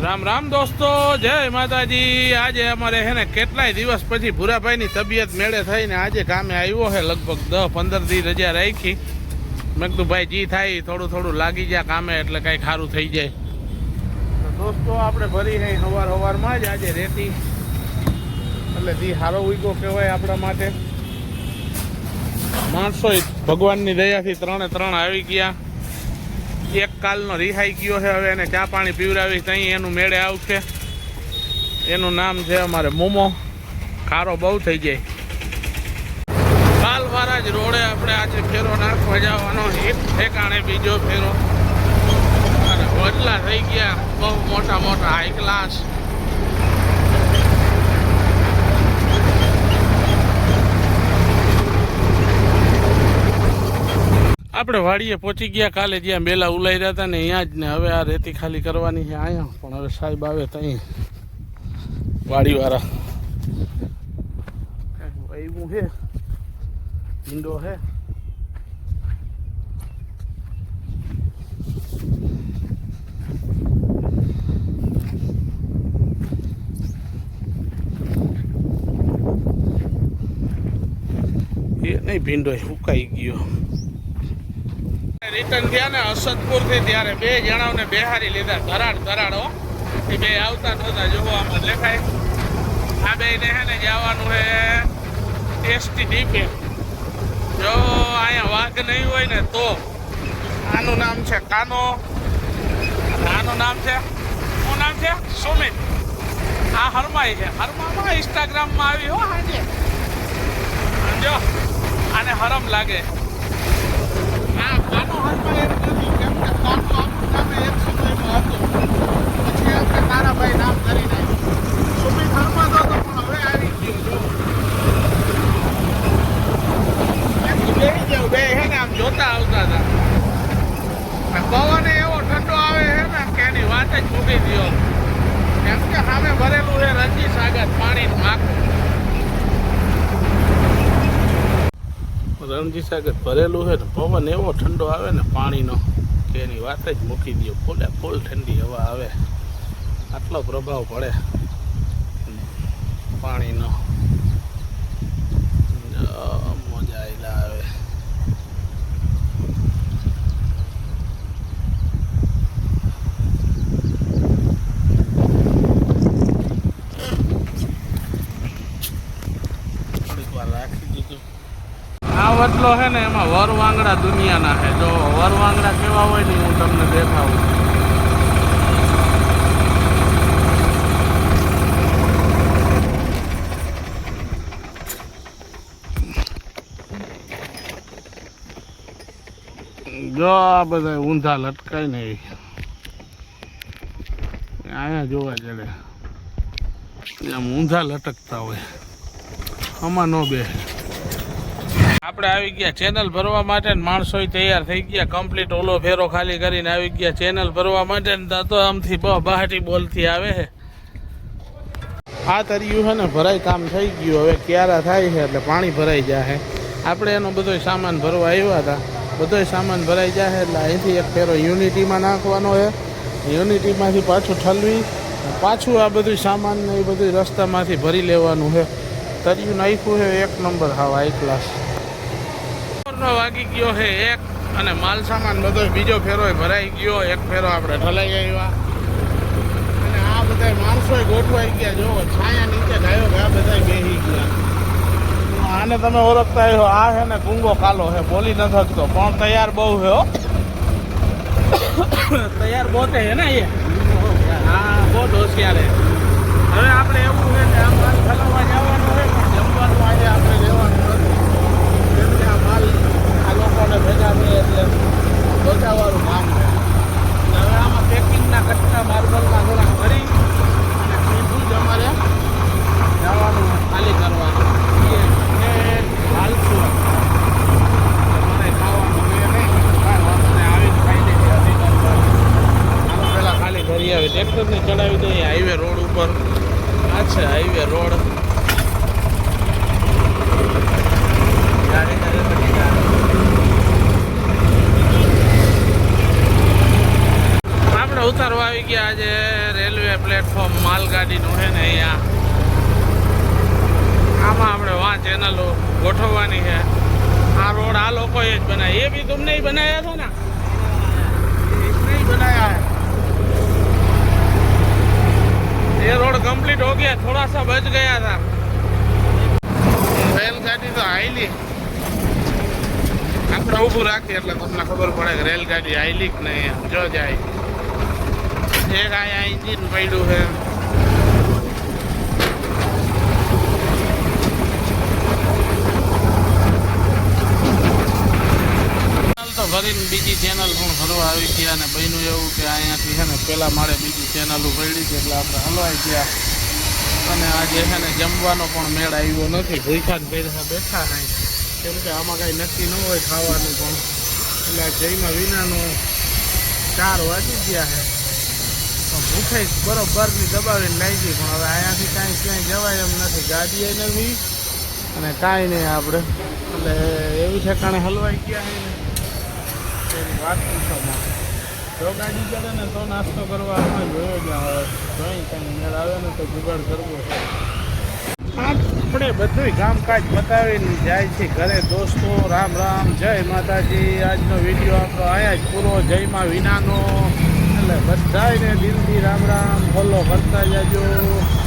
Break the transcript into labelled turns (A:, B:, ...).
A: રામ રામ દોસ્તો, જય માતાજી। આજે અમારે હે ને કેટલાય દિવસ પછી ભૂરાભાઈની તબિયત મેળે થઈને આજે કામે આવ્યો છે। લગભગ 10-15 દી રજા રાખી। મેં કીધું ભાઈ જી થાય થોડું થોડું લાગી જાય કામે એટલે કંઈ સારું થઈ જાય। તો દોસ્તો આપણે ભરી હે સવારમાં જ આજે રેતી, એટલે દી સારો ઉગ્યો કહેવાય આપણા માટે। માણસો ભગવાનની દયાથી 3 આવી ગયા। એક કાલનો રિહાઈ ગયો છે, હવે એને ચા પાણી પીવડાવી ત્યાં એનું મેળે આવશે। એનું નામ છે અમારે મોમો। ખારો બહુ થઈ જાય। કાલવાળા જ રોડે આપણે આજે ફેરો નાખવા જવાનો, એક ઠેકાણે બીજો ફેરો, અને વડલા થઈ ગયા બહુ મોટા મોટા હાઈ ક્લાસ। આપણે વાડીએ પહોંચી ગયા। કાલે જ્યાં બેલા ઉલાઈ રહ્યા હતા ને અહીંયા જ ને હવે આ રેતી ખાલી કરવાની છે અહીંયા। પણ હવે સાહેબ આવે ત્યાં વાડીવાળા એવું છે, ઈંડો છે। એ નહીં ભીંડો સુકાઈ ગયો। રિટર્ન થયા ને અસદપુર થી, ત્યારે 2 જણાઓને બેહારી લીધા। ધરાડો એ 2 આવતા નહોતા, જોવો આમાં લેખાય। આ 2 ને હે ને જવાનું છે એસટી ડીપે। જો અહીંયા વાઘ નહીં હોય ને તો આનું નામ છે કાનો, આનું નામ છે શું નામ છે સુમિત। આ હરમાઈ છે, હરમામાં ઇન્સ્ટાગ્રામમાં આવી હો આજે। જો આને હરમ લાગે। જોતા આવતા હતા, પવન એવો ઠંડો આવે છે ને કે એની વાત જ મૂકી દો। કેમ કે સામે ભરેલું છે રણજી સાગર પાણી માખું। રણજી સાગર ભરેલું છે ને પવન એવો ઠંડો આવે ને પાણીનો કે એની વાત જ મૂકી દો। ફૂલ ઠંડી હવા આવે, આટલો પ્રભાવ પડે પાણીનો, મજા આયલા આવે। આ વટલો છે ને એમાં વરવાંગડા દુનિયાના છે। જો વરવાંગડા કેવા હોય ને હું તમને દેખાવું। જો આ બધા ઊંધા લટકાય ને અહીંયા જોવા જડે, આમ ઊંધા લટકતા હોય, આમાં નો બે। આપણે આવી ગયા ચેનલ ભરવા માટે, માણસો તૈયાર થઈ ગયા કમ્પ્લીટ। ઓલો ફેરો ખાલી કરીને આવી ગયા ચેનલ ભરવા માટે। તો આમથી બહાટી બોલથી આવે છે। આ તર્યું છે ને ભરાઈ કામ થઈ ગયું, હવે ક્યારા થાય છે એટલે પાણી ભરાઈ જાય। આપણે એનો બધો સામાન ભરવા આવ્યા હતા, બધો સામાન ભરાઈ જાય એટલે અહીંથી એક ફેરો યુનિટીમાં નાખવાનો છે। યુનિટીમાંથી પાછું ઠલવી પાછું આ બધું સામાન ને એ બધું રસ્તામાંથી ભરી લેવાનું છે। તર્યું નાખ્યું છે એક નંબર, હાવ હાઈ ક્લાસ। વાગી ગયો છે 1 અને માલ સામાન બધો બીજો ફેરો ભરાઈ ગયો। એક ફેરો આપણે ઠલાઈ આવ્યા અને આ બધા માણસો ગોઠવાઈ ગયા। જો છાયા નીચે ગાયો આ બધા બેસી ગયા। આને તમે ઓળખતા આવ્યો, આ છે ને ગુંગો કાલો છે, બોલી ન શકતો પણ તૈયાર બહુ છે હો। તૈયાર બોતે છે ને એ, હા બહુ હોશિયાર છે। હવે આપણે એવું છે કે આ માલ ઠલાવવા જવાનું છે, પણ જમવાનું આજે આપણે લેવાનું નથી, કેમ કે આ માલ આ લોકોને ભેગા છે એટલે બચાવવાનું કામ છે। હવે આમાં પેકિંગના કટકા માર્બલના થોડાક ભરી અને સીધું જ અમારે જવાનું ખાલી કરવાનું। હાલશું અમારે ખાવાનું એ નહીં, આવી ખાઈ લઈએ। આનું પહેલાં ખાલી કરી આવે, ટ્રેક્ટરને ચડાવી દઈએ હાઈવે રોડ ઉપર। આ છે હાઈવે રોડ। આપણે ઉતારવા આવી ગયા આજે રેલવે પ્લેટફોર્મ માલગાડીનું છે ને અહીંયા આમાં આપણે વાં ચેનલો ગોઠવવાની છે આ રોડ આ લોકોએ જ બનાવી એ भी तुमने ही बनाया था ना इसने ही बनाया है ये रोड कंप्लीट हो गया थोड़ा सा बच गया था रेलगाड़ी तो आईली આપણે ઊભું રાખીએ એટલે તમને ખબર પડે કે રેલગાડી આઈલી કે નહીં જો જાય એક અહીંયા ઇન્જિન પડ્યું છે તો ભરીને બીજી ચેનલ પણ ભરવા આવી ગયા અને બન્યું એવું કે અહીંયાથી છે ને પેલા માળે બીજી ચેનલો પડી છે એટલે આપણે હલવાઈ ગયા અને આજે છે ને જમવાનો પણ મેળ આવ્યો નથી ભૂખ્યા જ બેઠા નહીં કેમ કે આમાં કાંઈ નક્કી ન હોય ખાવાનું પણ એટલે જઈમાં વિનાનું 4 વાગી ગયા છે તો ભૂખે બરોબરની દબાવીને લાગી પણ હવે અહીંયાથી કાંઈ ક્યાંય જવાય એમ નથી ગાડી નથી અને કાંઈ નહીં આપણે એટલે એવી ઠેકાણે હલવાઈ ગયા છે ને એની વાત પૂછવામાં જો ગાડી ચડે ને તો નાસ્તો કરવા આમાં જોયો જ્યાં હોય જોઈ કાંઈ મેળ આવે ને તો જુગાડ કરવો આપણે બધું કામકાજ બતાવીને જાય છે ઘરે દોસ્તો રામ રામ જય માતાજી આજનો વિડીયો આપણો આયા જ પૂરો જયમાં વિનાનો એટલે બધાને દિલથી રામ રામ ફોલો કરતા જાજો